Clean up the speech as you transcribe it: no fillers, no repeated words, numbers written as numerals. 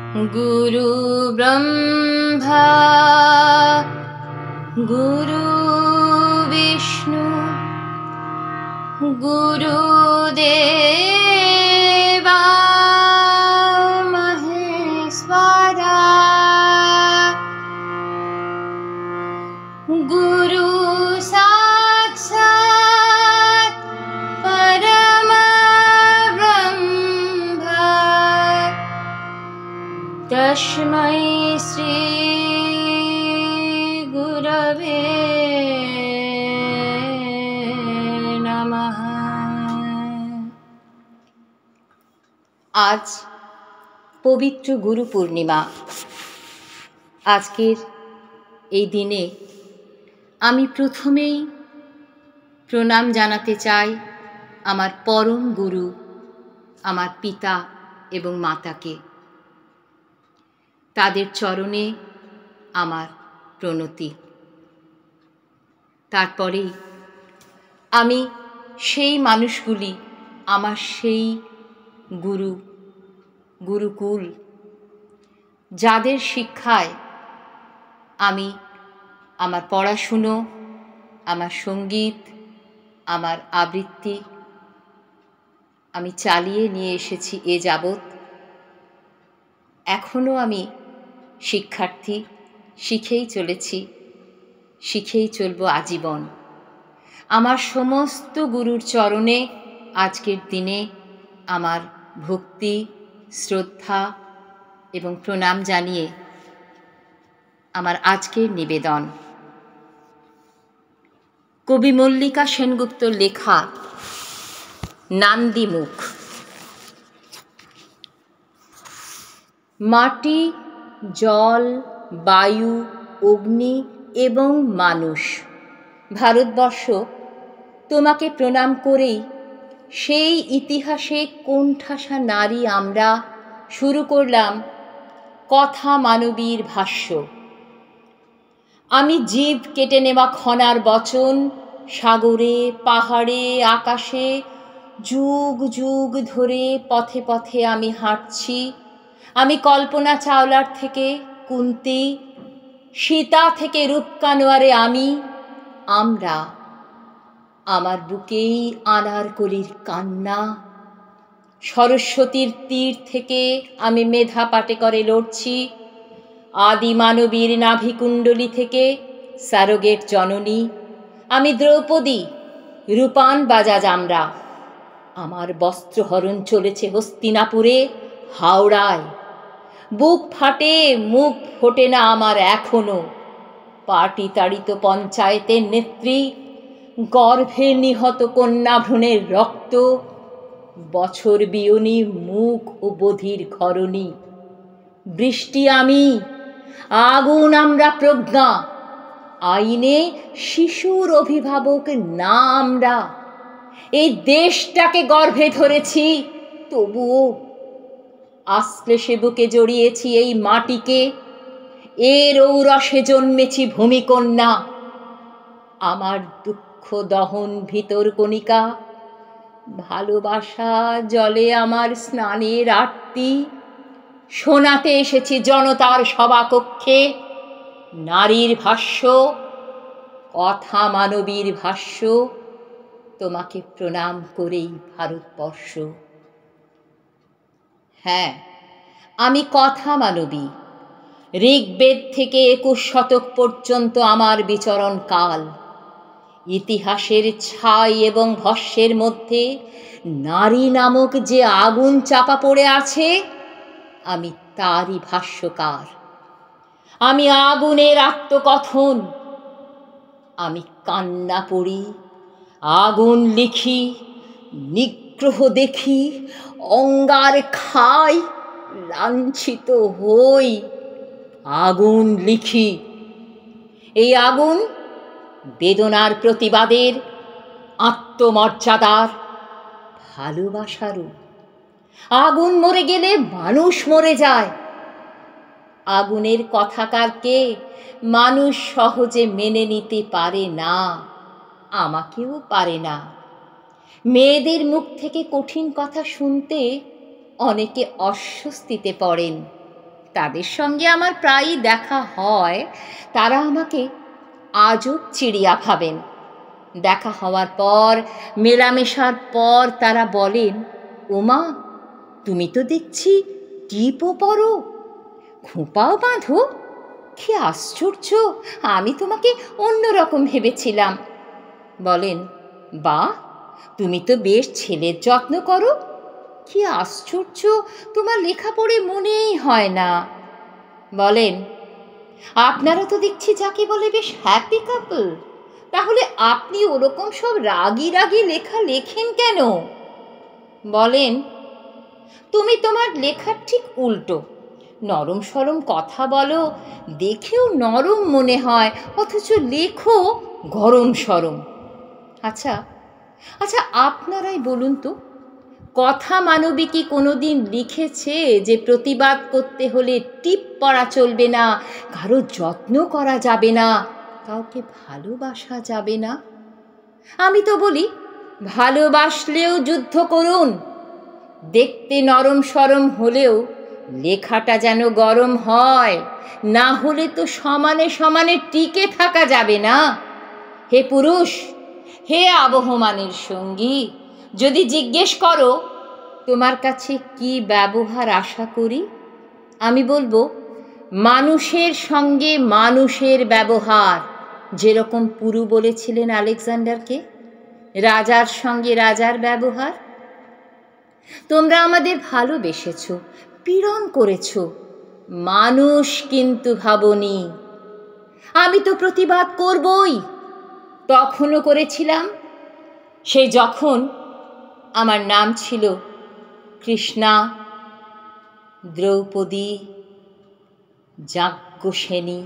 गुरु ब्रह्मा गुरु विष्णु गुरुदेवा महेश्वरा गुरु साक्षात् परम ब्रह्म तस्मै श्री गुरवे नमः। आज पवित्र गुरु पूर्णिमा। आजकेर এই দিনে আমি প্রথমেই প্রণাম জানাতে চাই আমার পরম গুরু, আমার পিতা এবং মাতাকে। তাদের চরণে আমার প্রণতি। তারপরেই আমি সেই মানুষগুলি, আমার সেই গুরুকুল, যাদের শিক্ষায় আমি আমার পড়াশুনো, আমার সঙ্গীত, আমার আবৃত্তি আমি চালিয়ে নিয়ে এসেছি এ যাবৎ। এখনও আমি শিক্ষার্থী, শিখেই চলেছি, শিখেই চলব আজীবন। আমার সমস্ত গুরুর চরণে আজকের দিনে আমার ভক্তি, শ্রদ্ধা এবং প্রণাম জানিয়ে আমার আজকের নিবেদন। কবি মল্লিকা সেনগুপ্তর লেখা নান্দিমুখ। মাটি, জল, বায়ু, অগ্নি এবং মানুষ, ভারতবর্ষ তোমাকে প্রণাম করেই সেই ইতিহাসে কোণঠাসা নারী আমরা শুরু করলাম কথা মানবীর ভাষ্য। আমি জীব কেটে নেওয়া খনার বচন, সাগরে পাহাড়ে আকাশে যুগ যুগ ধরে পথে পথে আমি হাঁটছি। আমি কল্পনা চাওলার থেকে কুন্তি, সীতা থেকে রূপকানোয়ারে আমরা, আমার বুকেই আনারকলির কান্না। সরস্বতীর তীর থেকে আমি মেধা পাটেকরে লড়ছি। আদি মানবীর নাভিকুণ্ডলী থেকে সারোগেট জননী আমি দ্রৌপদী, রূপান বাজাজ আমরা। আমার বস্ত্রহরণ চলেছে হস্তিনাপুরে, হাওড়ায়। বুক ফাটে, মুখ ফোটে না আমার এখনো। পাটি তাড়িত পঞ্চায়েতের নেত্রী, গর্ভে নিহত কন্যা ভ্রূণের রক্ত, বছর বিয়নী মুখ ও বধির ঘরণী। বৃষ্টি আমি, আগুন আমরা প্রজ্ঞা, আইনে শিশুর অভিভাবক না আমরা। এই দেশটাকে গর্ভে ধরেছি, তবুও আশ্লেষে বুকে জড়িয়েছি এই মাটিকে। এর ঔরসে জন্মেছি ভূমিকন্যা। আমার দুঃখ দহন ভিতর কণিকা, ভালোবাসা জলে আমার স্নানের আরতি। শোনাতে এসেছি জনতার সভাকক্ষে নারীর ভাষ্য, কথা মানবীর ভাষ্য। তোমাকে প্রণাম করেই ভারতবর্ষ। হ্যাঁ, আমি কথা মানবী। ঋগ্বেদ থেকে 21 শতক পর্যন্ত আমার বিচরণ কাল। ইতিহাসের ছাই এবং ভস্মের মধ্যে নারী নামক যে আগুন চাপা পড়ে আছে, আমি তারই ভাষ্যকার। আমি আগুনের আত্মকথন। আমি কান্না পড়ি, আগুন লিখি, নিগ্রহ দেখি, অঙ্গার খাই, লাঞ্ছিত হই, আগুন লিখি। এই আগুন বেদনার প্রতিবাদের, আত্মমর্যাদার, ভালোবাসারও। আগুন মরে গেলে মানুষ মরে যায়। আগুনের কথাকারকে মানুষ সহজে মেনে নিতে পারে না, আমাকেও পারে না। মেয়েদের মুখ থেকে কঠিন কথা শুনতে অনেকে অস্বস্তিতে পড়েন। তাদের সঙ্গে আমার প্রায়ই দেখা হয়, তারা আমাকে আজব চিড়িয়া ভাবেন। দেখা হওয়ার পর, মেলামেশার পর তারা বলেন, ওমা, তুমি তো দেখছি টিপও পরো, খোঁপাও বাঁধো, কি আশ্চর্য, আমি তোমাকে অন্যরকম ভেবেছিলাম। বলেন, বাহ, তুমি তো বেশ ছেলের যত্ন করো, কি আশ্চর্য, তোমার লেখা পড়ে মনেই হয় না। বলেন, আপনারা তো দেখছি যাকে বলে বেশ হ্যাপি কাপল, তাহলে আপনি ওরকম সব রাগি রাগি লেখা লেখেন কেন? বলেন, তুমি তোমার লেখার ঠিক উল্টো, নরম সরম কথা বলো, দেখেও নরম মনে হয়, অথচ লেখো গরম সরম। আচ্ছা আচ্ছা, আপনারাই বলুন তো, কথা মানবী কি কোনোদিন লিখেছে যে প্রতিবাদ করতে হলে টিপ পড়া চলবে না, কারো যত্ন করা যাবে না, কাউকে ভালোবাসা যাবে না? আমি তো বলি, ভালোবাসলেও যুদ্ধ করুন, দেখতে নরম সরম হলেও লেখাটা যেন গরম হয়, না হলে তো সমানে সমানে টিকে থাকা যাবে না। হে পুরুষ, হে আবহমানের সঙ্গী, যদি জিজ্ঞেস করো তোমার কাছে কি ব্যবহার আশা করি, আমি বলবো, মানুষের সঙ্গে মানুষের ব্যবহার, যেরকম পুরু বলেছিলেন আলেকজান্ডারকে, রাজার সঙ্গে রাজার ব্যবহার। তোমরা আমাদের ভালোবেসেছ, পীড়ন করেছ, মানুষ কিন্তু ভাবনি। আমি তো প্রতিবাদ করবই, তখনও করেছিলাম, সেই যখন আমার নাম ছিল কৃষ্ণা, দ্রৌপদী, যাজ্ঞসেনী।